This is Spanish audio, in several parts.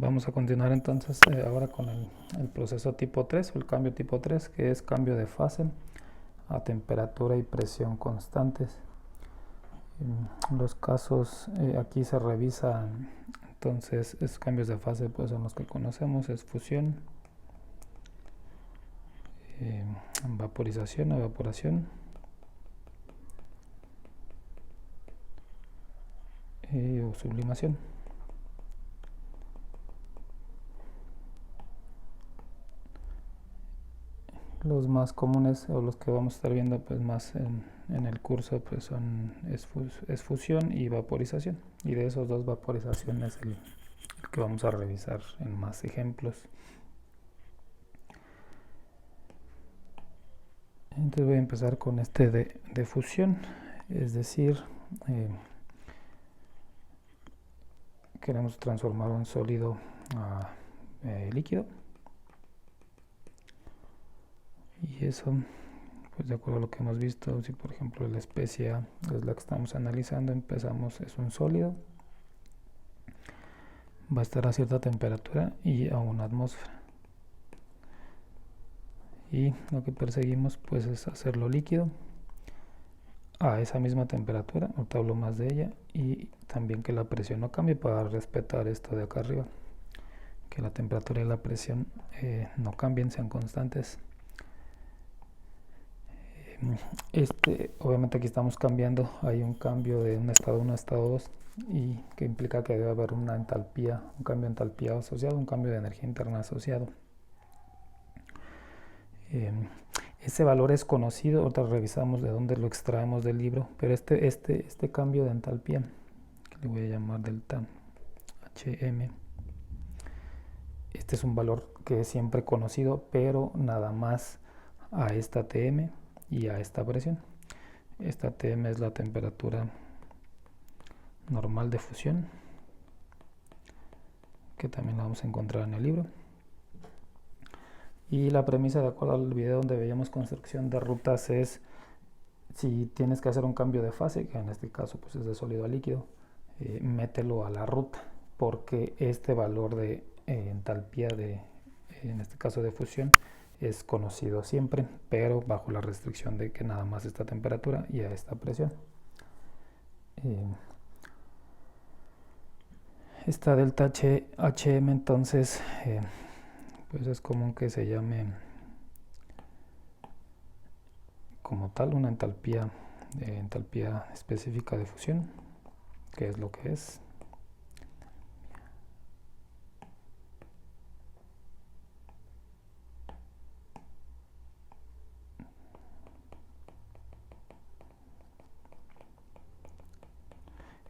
Vamos a continuar entonces ahora con el proceso tipo 3 o el cambio tipo 3, que es cambio de fase a temperatura y presión constantes. En los casos aquí se revisan entonces esos cambios de fase, pues son los que conocemos: es fusión, vaporización, evaporación o sublimación. Los más comunes o los que vamos a estar viendo pues más en el curso pues es fusión y vaporización, y de esos dos, vaporización es el que vamos a revisar en más ejemplos. Entonces voy a empezar con este de fusión, es decir, queremos transformar un sólido a líquido, y eso pues de acuerdo a lo que hemos visto, si por ejemplo la especie A es la que estamos analizando, empezamos, es un sólido, va a estar a cierta temperatura y a una atmósfera, y lo que perseguimos pues es hacerlo líquido a esa misma temperatura. Ahorita hablo más de ella, y también que la presión no cambie para respetar esto de acá arriba, que la temperatura y la presión no cambien, sean constantes. Obviamente aquí estamos cambiando, hay un cambio de un estado 1 a estado 2, y que implica que debe haber una entalpía, un cambio de entalpía asociado, un cambio de energía interna asociado. Ese valor es conocido, ahorita revisamos de dónde lo extraemos del libro, pero este cambio de entalpía, que le voy a llamar delta HM, este es un valor que es siempre conocido, pero nada más a esta TM y a esta presión. Esta TM es la temperatura normal de fusión, que también la vamos a encontrar en el libro. Y la premisa, de acuerdo al video donde veíamos construcción de rutas, es si tienes que hacer un cambio de fase, que en este caso pues es de sólido a líquido, mételo a la ruta, porque este valor de entalpía en este caso de fusión, es conocido siempre, pero bajo la restricción de que nada más esta temperatura y a esta presión. Esta delta HM entonces pues es común que se llame como tal una entalpía específica de fusión, que es lo que es.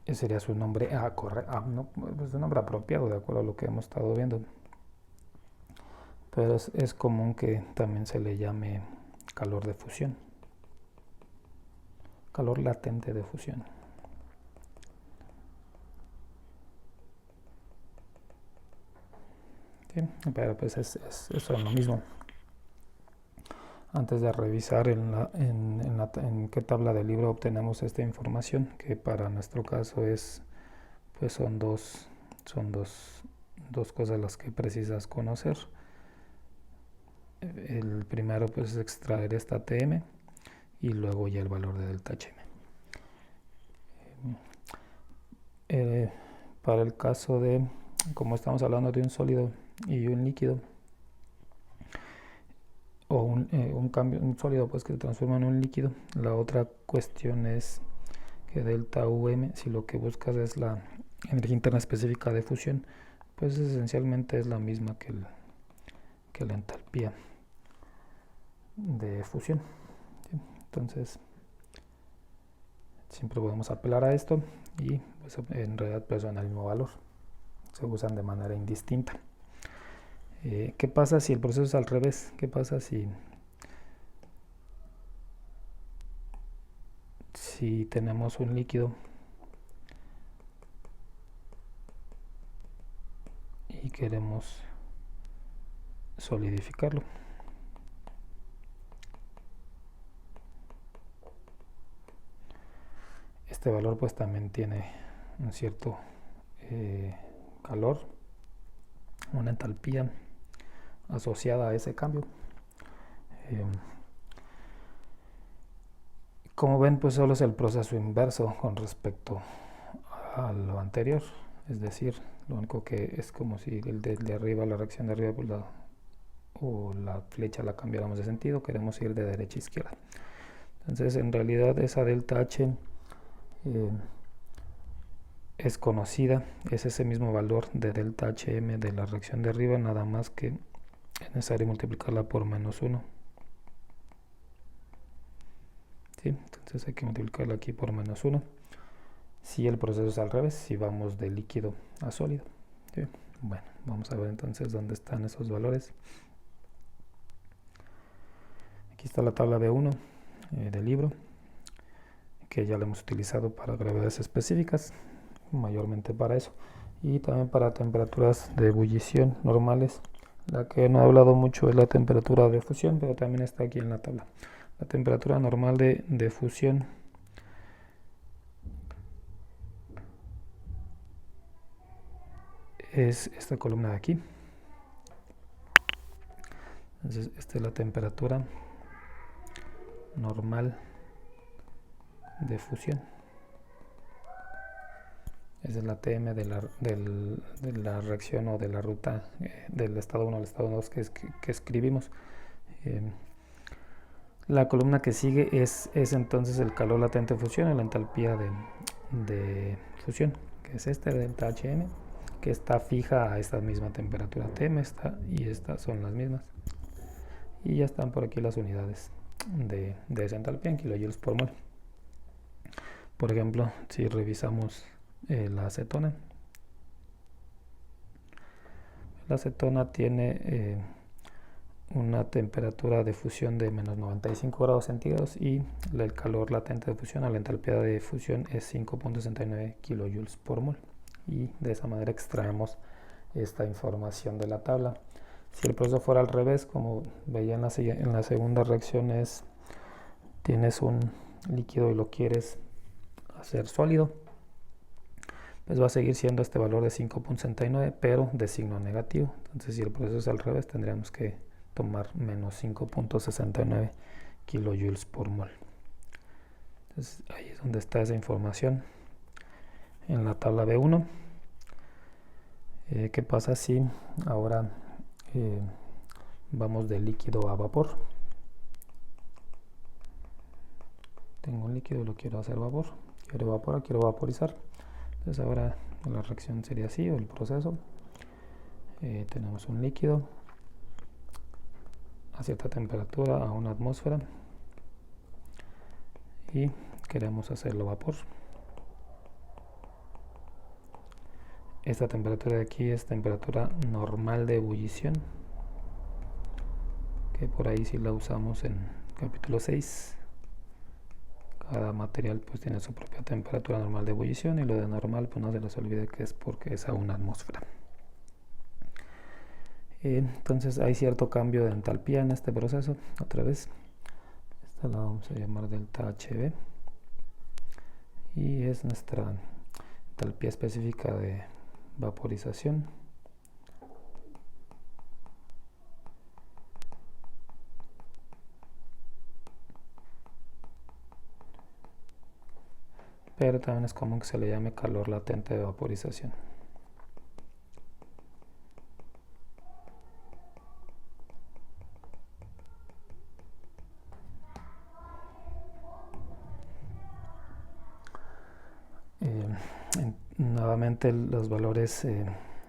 Ese sería su nombre, no, pues un nombre apropiado de acuerdo a lo que hemos estado viendo, pero es común que también se le llame calor de fusión, calor latente de fusión. ¿Sí? Pero pues eso es lo mismo. Antes de revisar en qué tabla del libro obtenemos esta información, que para nuestro caso pues son dos cosas las que precisas conocer. El primero pues es extraer esta TM, y luego ya el valor de delta HM. Para el caso de, como estamos hablando de un sólido y un líquido, o un sólido pues que se transforma en un líquido, la otra cuestión es que delta UM, si lo que buscas es la energía interna específica de fusión, pues esencialmente es la misma que la entalpía de fusión. ¿Sí? Entonces siempre podemos apelar a esto, y pues en realidad pues son el mismo valor, se usan de manera indistinta. ¿Qué pasa si el proceso es al revés? ¿Qué pasa si tenemos un líquido y queremos solidificarlo? Este valor pues también tiene un cierto calor, una entalpía asociada a ese cambio. Como ven, pues solo es el proceso inverso con respecto a lo anterior, es decir, lo único que es como si el de arriba, la reacción de arriba, pues o la flecha la cambiáramos de sentido, queremos ir de derecha a izquierda. Entonces, en realidad esa delta H es conocida, es ese mismo valor de delta HM de la reacción de arriba, nada más que es necesario multiplicarla por -1. ¿Sí? Entonces hay que multiplicarla aquí por -1. Si el proceso es al revés, si vamos de líquido a sólido. ¿Sí? Bueno, vamos a ver entonces dónde están esos valores. Aquí está la tabla B1 del libro, que ya la hemos utilizado para gravedades específicas, mayormente para eso, y también para temperaturas de ebullición normales. La que no he hablado mucho es la temperatura de fusión, pero también está aquí en la tabla. La temperatura normal de fusión es esta columna de aquí. Entonces, esta es la temperatura normal de fusión. Esa es la TM de la reacción o de la ruta del estado 1 al estado 2 que escribimos. La columna que sigue es entonces el calor latente de fusión, la entalpía de fusión, que es este delta HM, que está fija a esta misma temperatura. TM y esta son las mismas. Y ya están por aquí las unidades de esa entalpía en kilojoules por mol. Por ejemplo, si revisamos la acetona tiene una temperatura de fusión de -95 grados centígrados y el calor latente de fusión a la entalpía de fusión es 5.69 kilojoules por mol, y de esa manera extraemos esta información de la tabla. Si el proceso fuera al revés, como veía en la segunda reacción, tienes un líquido y lo quieres hacer sólido, pues va a seguir siendo este valor de 5.69, pero de signo negativo. Entonces, si el proceso es al revés, tendríamos que tomar menos 5.69 kilojoules por mol. Entonces, ahí es donde está esa información en la tabla B1. ¿Qué pasa si ahora vamos de líquido a vapor? Tengo un líquido y lo quiero hacer vapor. Quiero evaporar, quiero vaporizar. Entonces ahora la reacción sería así, o el proceso. Tenemos un líquido a cierta temperatura, a una atmósfera, y queremos hacerlo vapor. Esta temperatura de aquí es temperatura normal de ebullición, que por ahí sí la usamos en capítulo 6. Cada material pues tiene su propia temperatura normal de ebullición, y lo de normal pues no se les olvide que es porque es a una atmósfera. Entonces hay cierto cambio de entalpía en este proceso. Otra vez, esta la vamos a llamar delta HB, y es nuestra entalpía específica de vaporización. Pero también es común que se le llame calor latente de vaporización. Nuevamente los valores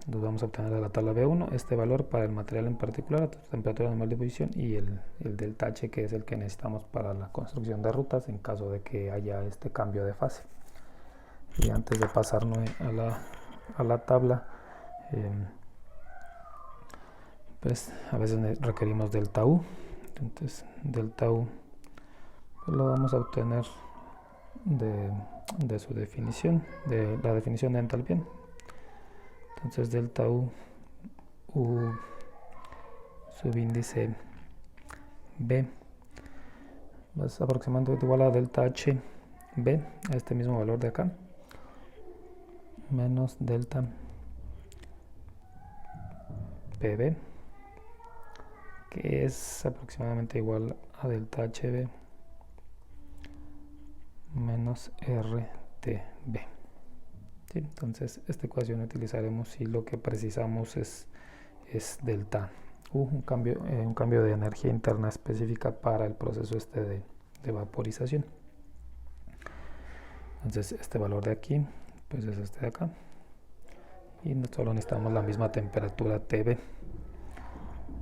los vamos a obtener de la tabla B1. Este valor para el material en particular, temperatura normal de ebullición, y el delta H, que es el que necesitamos para la construcción de rutas en caso de que haya este cambio de fase. Y antes de pasarnos a la tabla, pues a veces requerimos delta U. Entonces delta U pues lo vamos a obtener de su definición, de la definición de entalpía. Entonces delta U subíndice B es aproximadamente igual a delta H B, a este mismo valor de acá, menos delta PB, que es aproximadamente igual a delta HB menos RTB. ¿Sí? Entonces esta ecuación utilizaremos si lo que precisamos es delta un cambio de energía interna específica para el proceso de vaporización. Entonces este valor de aquí pues es este de acá, y solo necesitamos la misma temperatura TB.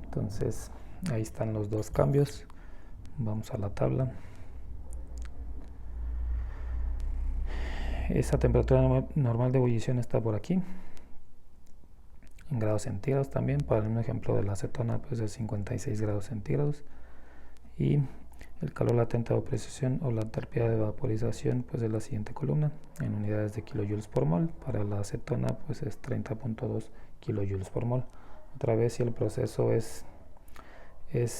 Entonces ahí están los dos cambios. Vamos a la tabla. Esa temperatura normal de ebullición está por aquí en grados centígrados. También para un ejemplo de la acetona pues es 56 grados centígrados, y el calor latente de vaporización o la entalpía de vaporización pues es la siguiente columna en unidades de kilojoules por mol. Para la acetona pues es 30.2 kilojoules por mol. Otra vez, si el proceso es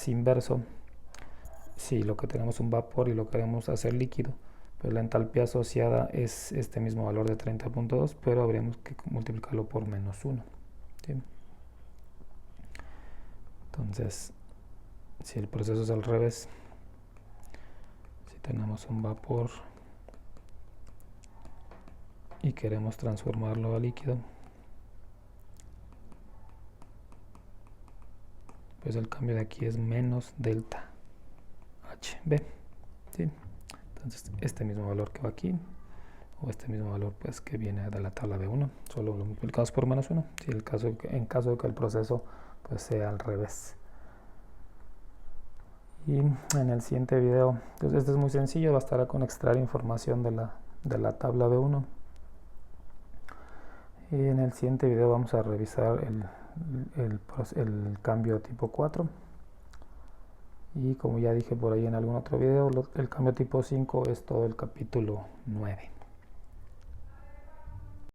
inverso, si lo que tenemos un vapor y lo queremos hacer líquido, pues la entalpía asociada es este mismo valor de 30.2, pero habríamos que multiplicarlo por menos 1. ¿Sí? Entonces, si el proceso es al revés, si tenemos un vapor y queremos transformarlo a líquido, pues el cambio de aquí es menos delta HB. ¿Sí? Entonces este mismo valor que va aquí, o este mismo valor pues que viene de la tabla B1, solo lo multiplicamos por menos 1, si en caso de que el proceso pues sea al revés. Y en el siguiente video, pues este es muy sencillo, bastará con extraer información de la tabla B1. Y en el siguiente video vamos a revisar el cambio tipo 4. Y como ya dije por ahí en algún otro video, el cambio tipo 5 es todo el capítulo 9.